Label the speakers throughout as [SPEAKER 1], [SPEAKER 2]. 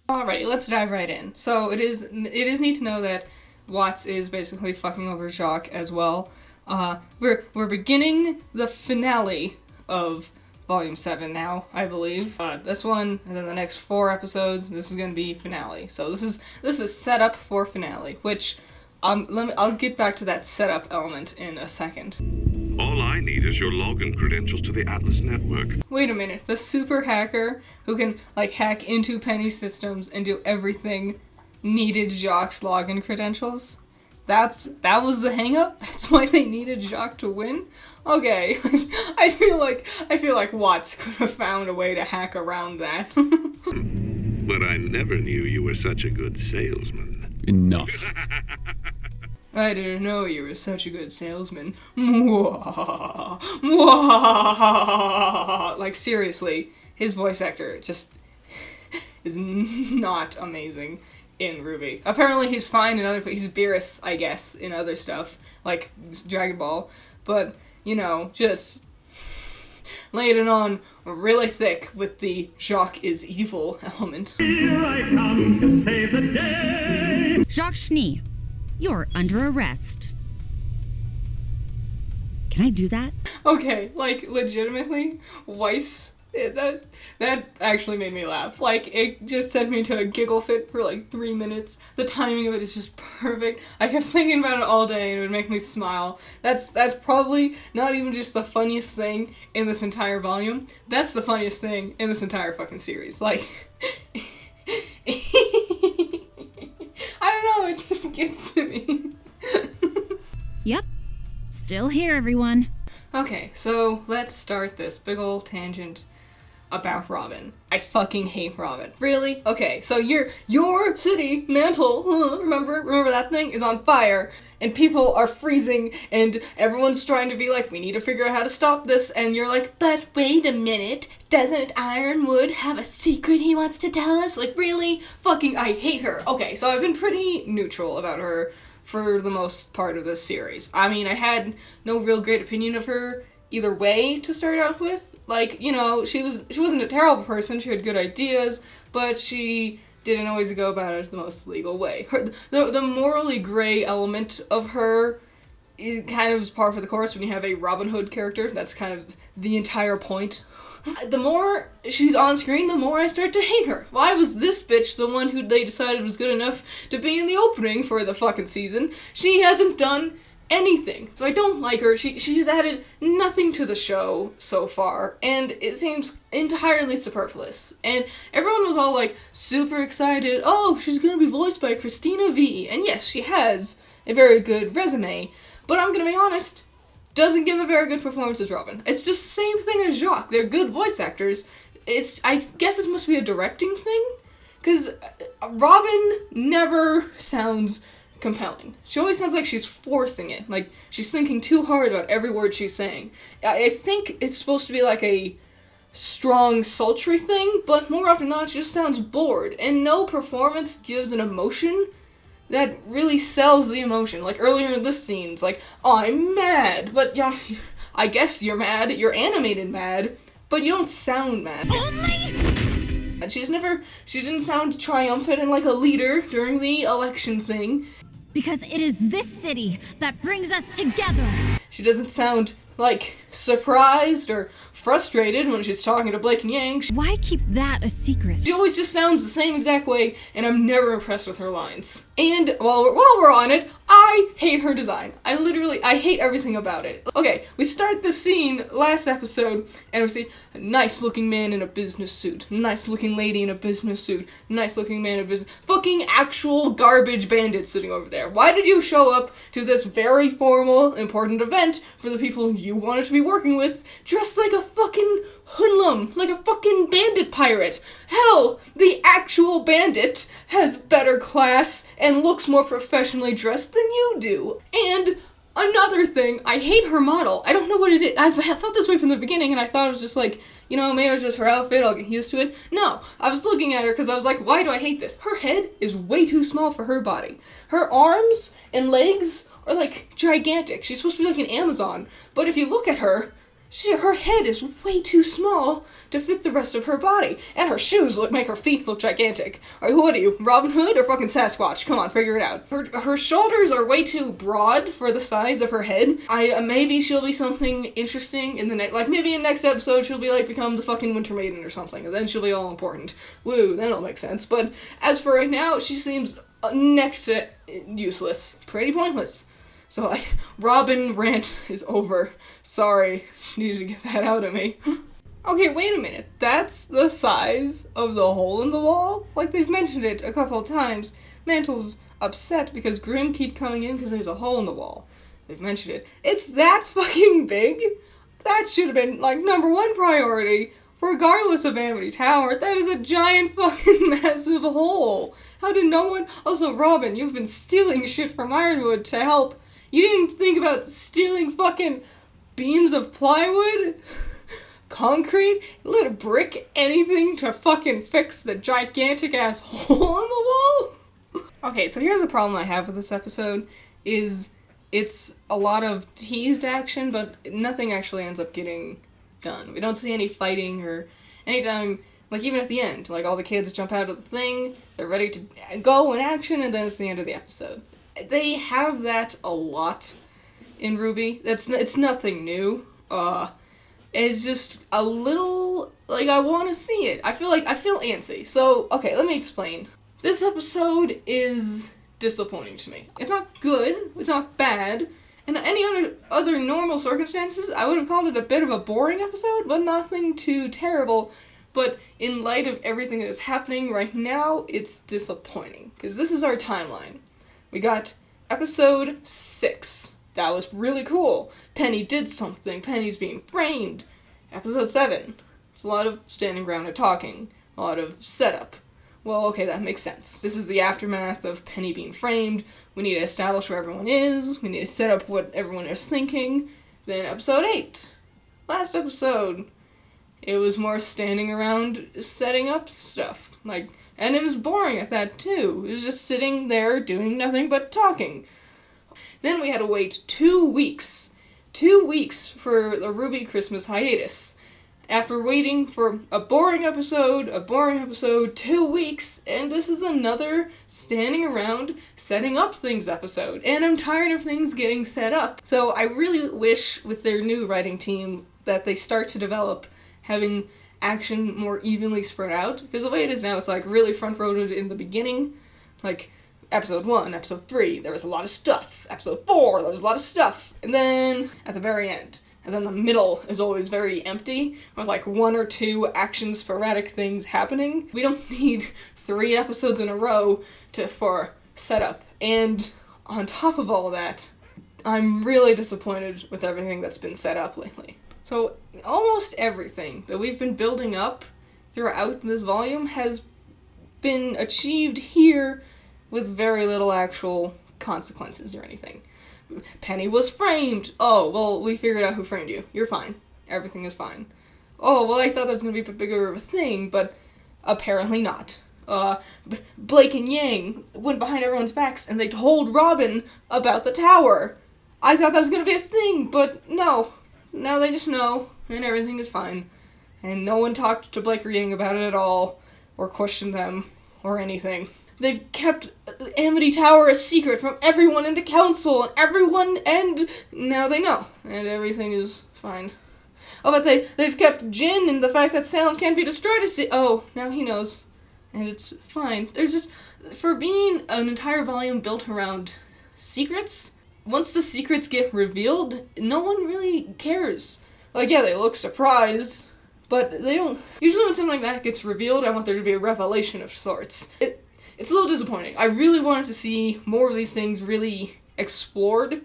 [SPEAKER 1] Alrighty, let's dive right in. So it is neat to know that Watts is basically fucking over Jacques as well. We're beginning the finale of Volume 7 now, I believe. This one, and then the next 4 episodes, this is gonna be finale. So this is set up for finale, which, I'll get back to that setup element in a second.
[SPEAKER 2] All I need is your login credentials to the Atlas network. Wait
[SPEAKER 1] a minute, the super hacker who can, hack into Penny's systems and do everything needed Jacques' login credentials? That was the hang-up? That's why they needed Jacques to win? Okay, I feel like Watts could have found a way to hack around that.
[SPEAKER 2] But I never knew you were such a good salesman.
[SPEAKER 3] Enough.
[SPEAKER 1] I didn't know you were such a good salesman. Mwah, mwah. Like, seriously, his voice actor just is not amazing in RWBY. Apparently he's fine in other places. He's Beerus, I guess, in other stuff, like Dragon Ball. But, just laying it on really thick with the Jacques is evil element.
[SPEAKER 4] Here I come to save the day.
[SPEAKER 5] Jacques Schnee, you're under arrest. Can I do that?
[SPEAKER 1] Okay, legitimately, Weiss, that actually made me laugh. It just sent me to a giggle fit for 3 minutes. The timing of it is just perfect. I kept thinking about it all day and it would make me smile. That's probably not even just the funniest thing in this entire volume. That's the funniest thing in this entire fucking series. I don't know, it just gets to me.
[SPEAKER 5] Yep. Still here, everyone.
[SPEAKER 1] Okay, so let's start this big ol' tangent about Robyn. I fucking hate Robyn. Really? Okay, so your city, Mantle, remember that thing, is on fire, and people are freezing, and everyone's trying to be like, we need to figure out how to stop this, and you're like, but wait a minute, doesn't Ironwood have a secret he wants to tell us? Really? Fucking, I hate her. Okay, so I've been pretty neutral about her for the most part of this series. I mean, I had no real great opinion of her either way to start out with. She wasn't a terrible person, she had good ideas, but she didn't always go about it the most legal way. The morally gray element of her is kind of par for the course when you have a Robin Hood character. That's kind of the entire point. The more she's on screen, the more I start to hate her. Why was this bitch the one who they decided was good enough to be in the opening for the fucking season? She hasn't done anything. So I don't like her. She has added nothing to the show so far, and it seems entirely superfluous. And everyone was all super excited, oh, she's gonna be voiced by Christina V. And yes, she has a very good resume, but I'm gonna be honest, doesn't give a very good performance as Robyn. It's just same thing as Jacques. They're good voice actors. I guess this must be a directing thing, because Robyn never sounds compelling. She always sounds like she's forcing it, she's thinking too hard about every word she's saying. I think it's supposed to be a strong, sultry thing, but more often than not, she just sounds bored, and no performance gives an emotion that really sells the emotion. Earlier in this scene's I'm mad, but I guess you're mad, you're animated mad, but you don't sound mad. And she didn't sound triumphant and like a leader during the election thing.
[SPEAKER 5] Because it is this city that brings us together.
[SPEAKER 1] She doesn't sound surprised or frustrated when she's talking to Blake and Yang.
[SPEAKER 5] Why keep that a secret?
[SPEAKER 1] She always just sounds the same exact way, and I'm never impressed with her lines. And while we're on it, I hate her design. I hate everything about it. Okay, we start the scene last episode, and we see a nice-looking man in a business suit, nice-looking lady in a business suit, nice-looking man in a business... Fucking actual garbage bandits sitting over there. Why did you show up to this very formal, important event for the people you wanted to be working with, dressed like a fucking hoodlum, like a fucking bandit pirate? Hell, the actual bandit has better class and looks more professionally dressed than you do. And another thing, I hate her model. I don't know what it is. I felt this way from the beginning, and I thought it was just maybe it was just her outfit, I'll get used to it. No, I was looking at her because I was like, why do I hate this? Her head is way too small for her body. Her arms and legs are gigantic. She's supposed to be an Amazon, but if you look at her, her head is way too small to fit the rest of her body, and her shoes make her feet look gigantic. Or what are you, Robin Hood or fucking Sasquatch? Come on, figure it out. Her shoulders are way too broad for the size of her head. Maybe she'll be something interesting in the next, like maybe in next episode she'll be like become the fucking Winter Maiden or something, and then she'll be all important. Woo, that'll make sense. But as for right now, she seems next to useless. Pretty pointless. So, Robyn rant is over. Sorry, she needed to get that out of me. Okay, wait a minute. That's the size of the hole in the wall? Like, they've mentioned it a couple of times. Mantle's upset because Grimm keep coming in because there's a hole in the wall. They've mentioned it. It's that fucking big? That should have been, like, #1 priority. Regardless of Amity Tower, that is a giant fucking massive hole. How did no one... Also, Robyn, you've been stealing shit from Ironwood to help. You didn't think about stealing fucking beams of plywood? Concrete? Little brick? Anything to fucking fix the gigantic ass hole in the wall? Okay, so here's the problem I have with this episode, is it's a lot of teased action, but nothing actually ends up getting done. We don't see any fighting or anytime, like even at the end, like all the kids jump out of the thing, they're ready to go in action, and then it's the end of the episode. They have that a lot in RWBY. It's nothing new. It's just a little, like, I want to see it. I feel antsy. So, okay, let me explain. This episode is disappointing to me. It's not good, it's not bad. In any other normal circumstances, I would have called it a bit of a boring episode, but nothing too terrible. But in light of everything that is happening right now, it's disappointing. Because this is our timeline. We got episode 6. That was really cool. Penny did something. Penny's being framed. Episode 7. It's a lot of standing around and talking. A lot of setup. Well, okay, that makes sense. This is the aftermath of Penny being framed. We need to establish where everyone is. We need to set up what everyone is thinking. Then episode 8. Last episode. It was more standing around setting up stuff. And it was boring at that, too. It was just sitting there doing nothing but talking. Then we had to wait 2 weeks. 2 weeks for the RWBY Christmas hiatus. After waiting for a boring episode, 2 weeks, and this is another standing around setting up things episode. And I'm tired of things getting set up. So I really wish with their new writing team that they start to develop having action more evenly spread out, because the way it is now, it's like really front-loaded in the beginning, like episode 1, episode 3, there was a lot of stuff, episode 4, there was a lot of stuff, and then at the very end, and then the middle is always very empty, with like 1 or 2 action sporadic things happening. We don't need 3 episodes in a row for setup, and on top of all that, I'm really disappointed with everything that's been set up lately. So, almost everything that we've been building up throughout this volume has been achieved here with very little actual consequences or anything. Penny was framed. Oh, well, we figured out who framed you. You're fine. Everything is fine. Oh, well, I thought that was going to be a bigger of a thing, but apparently not. Blake and Yang went behind everyone's backs and they told Robyn about the tower. I thought that was going to be a thing, but no. Now they just know, and everything is fine. And no one talked to Blake or Yang about it at all, or questioned them, or anything. They've kept Amity Tower a secret from everyone in the council, and now they know, and everything is fine. Oh, but they've kept Jin and the fact that Salem can't be destroyed oh, now he knows, and it's fine. There's just, for being an entire volume built around secrets, once the secrets get revealed, no one really cares. Like, yeah, they look surprised, but they don't. Usually when something like that gets revealed, I want there to be a revelation of sorts. It's a little disappointing. I really wanted to see more of these things really explored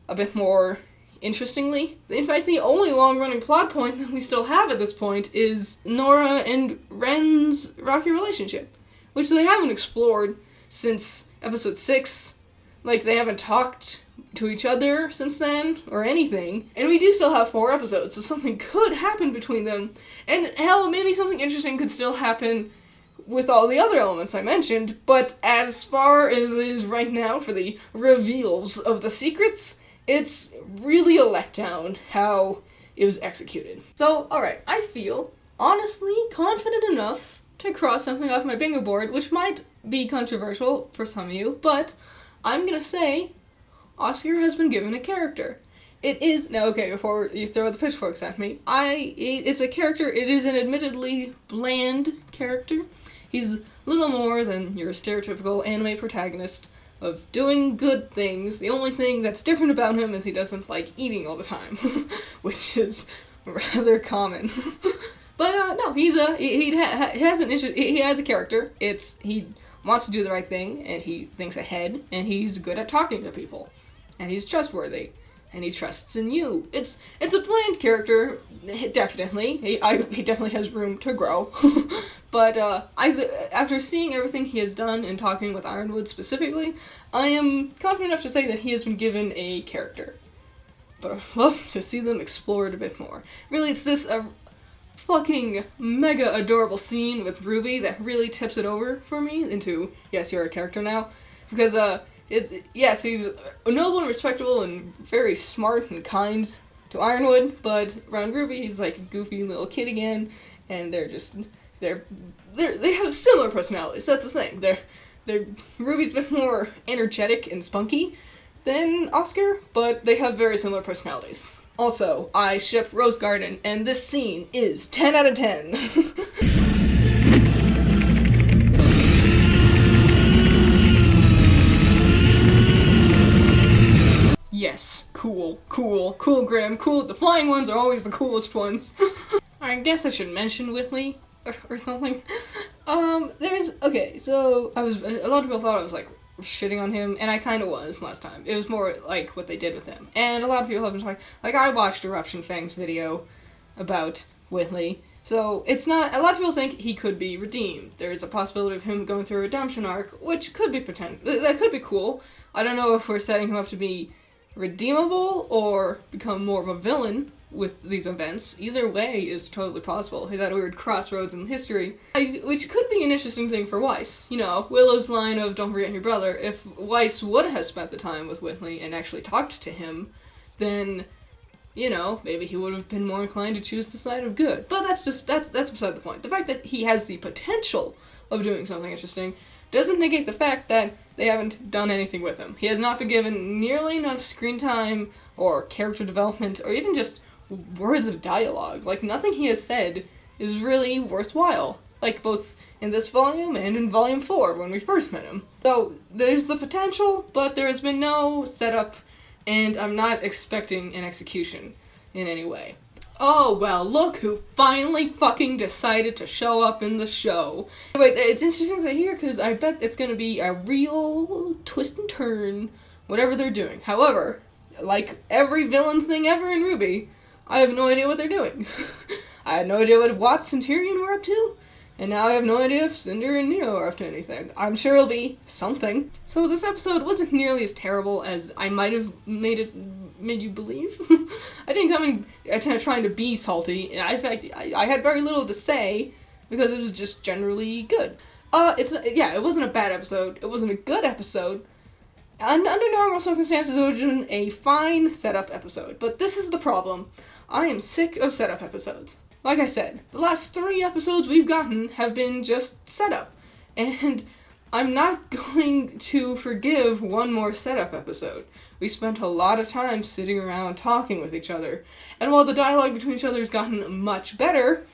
[SPEAKER 1] a bit more interestingly. In fact, the only long-running plot point that we still have at this point is Nora and Ren's rocky relationship, which they haven't explored since episode 6. Like, they haven't talked to each other since then, or anything. And we do still have 4 episodes, so something could happen between them. And hell, maybe something interesting could still happen with all the other elements I mentioned, but as far as it is right now for the reveals of the secrets, it's really a letdown how it was executed. So, alright, I feel honestly confident enough to cross something off my bingo board, which might be controversial for some of you, but I'm gonna say Oscar has been given a character. It is, now okay, before you throw the pitchforks at me, it's a character, it is an admittedly bland character. He's little more than your stereotypical anime protagonist of doing good things. The only thing that's different about him is he doesn't like eating all the time, which is rather common. But no, he has a character. He wants to do the right thing, and he thinks ahead, and he's good at talking to people, and he's trustworthy, and he trusts in you. It's a bland character, definitely. He definitely has room to grow. But after seeing everything he has done and talking with Ironwood specifically, I am confident enough to say that he has been given a character. But I'd love to see them explored a bit more. Really, it's this fucking mega adorable scene with RWBY that really tips it over for me into, yes, you're a character now. Because, he's noble and respectable and very smart and kind to Ironwood, but around RWBY he's like a goofy little kid again, and they have similar personalities. That's the thing. RWBY's a bit more energetic and spunky than Oscar, but they have very similar personalities. Also, I ship Rose Garden, and this scene is 10 out of 10. Yes, cool, Graham, cool. The flying ones are always the coolest ones. I guess I should mention Wiggly or something. So a lot of people thought I was like shitting on him, and I kind of was last time. It was more like what they did with him. And a lot of people have been talking, like I watched Eruption Fang's video about Wiggly, so it's not, a lot of people think he could be redeemed. There's a possibility of him going through a redemption arc, which could be that could be cool. I don't know if we're setting him up to be redeemable or become more of a villain with these events. Either way is totally possible. He's at a weird crossroads in history, which could be an interesting thing for Weiss. You know, Willow's line of "don't forget your brother." If Weiss would have spent the time with Wiggly and actually talked to him, then, you know, maybe he would have been more inclined to choose the side of good. But that's beside the point. The fact that he has the potential of doing something interesting doesn't negate the fact that they haven't done anything with him. He has not been given nearly enough screen time or character development or even just words of dialogue. Like, nothing he has said is really worthwhile. Like, both in this volume and in volume 4 when we first met him. So, there's the potential, but there has been no setup, and I'm not expecting an execution in any way. Oh, well, look who finally fucking decided to show up in the show. Wait, it's interesting to hear, because I bet it's gonna be a real twist and turn, whatever they're doing. However, like every villain thing ever in RWBY, I have no idea what they're doing. I had no idea what Watts and Tyrion were up to, and now I have no idea if Cinder and Neo are up to anything. I'm sure it'll be something. So this episode wasn't nearly as terrible as I might have made you believe. I didn't come in trying to be salty. In fact, I had very little to say because it was just generally good. It wasn't a bad episode. It wasn't a good episode. And under normal circumstances, it would have been a fine setup episode. But this is the problem. I am sick of setup episodes. Like I said, the last 3 episodes we've gotten have been just setup. And I'm not going to forgive one more setup episode. We spent a lot of time sitting around talking with each other. And while the dialogue between each other has gotten much better,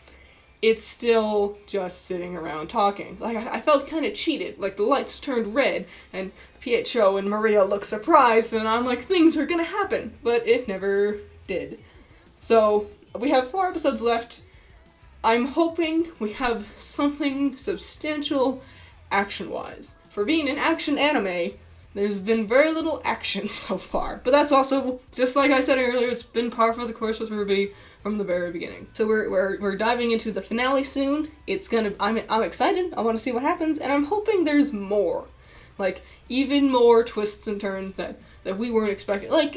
[SPEAKER 1] it's still just sitting around talking. Like, I felt kind of cheated. Like, the lights turned red, and Pietro and Maria looked surprised, and I'm like, things are gonna happen. But it never did. So, we have 4 episodes left. I'm hoping we have something substantial action-wise. For being an action anime, there's been very little action so far. But that's also, just like I said earlier, it's been par for the course with RWBY from the very beginning. So we're diving into the finale soon. I'm excited. I want to see what happens, and I'm hoping there's more. Like, even more twists and turns that we weren't expecting. Like,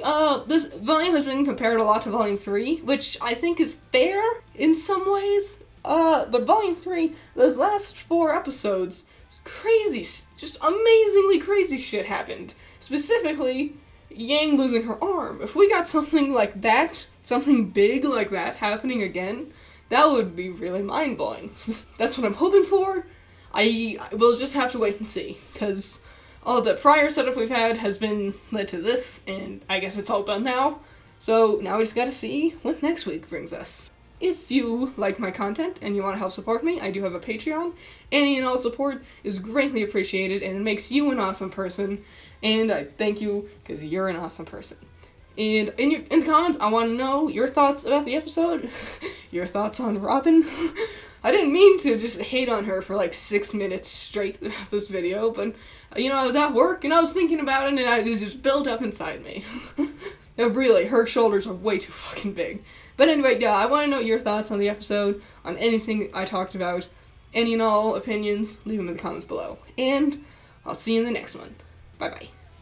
[SPEAKER 1] this volume has been compared a lot to Volume 3, which I think is fair in some ways. But Volume 3, those last 4 episodes, crazy, just amazingly crazy shit happened. Specifically, Yang losing her arm. If we got something like that something big like that happening again, that would be really mind-blowing. That's what I'm hoping for. I will just have to wait and see, because all the prior setup we've had has been led to this, and I guess it's all done now. So now we just gotta see what next week brings us. If you like my content and you want to help support me, I do have a Patreon. Any and all support is greatly appreciated, and it makes you an awesome person, and I thank you because you're an awesome person. And in the comments, I want to know your thoughts about the episode, your thoughts on Robyn. I didn't mean to just hate on her for like 6 minutes straight throughout this video, but, I was at work and I was thinking about it and it was just built up inside me. Really, her shoulders are way too fucking big. But anyway, yeah, I want to know your thoughts on the episode, on anything I talked about. Any and all opinions, leave them in the comments below. And I'll see you in the next one. Bye-bye.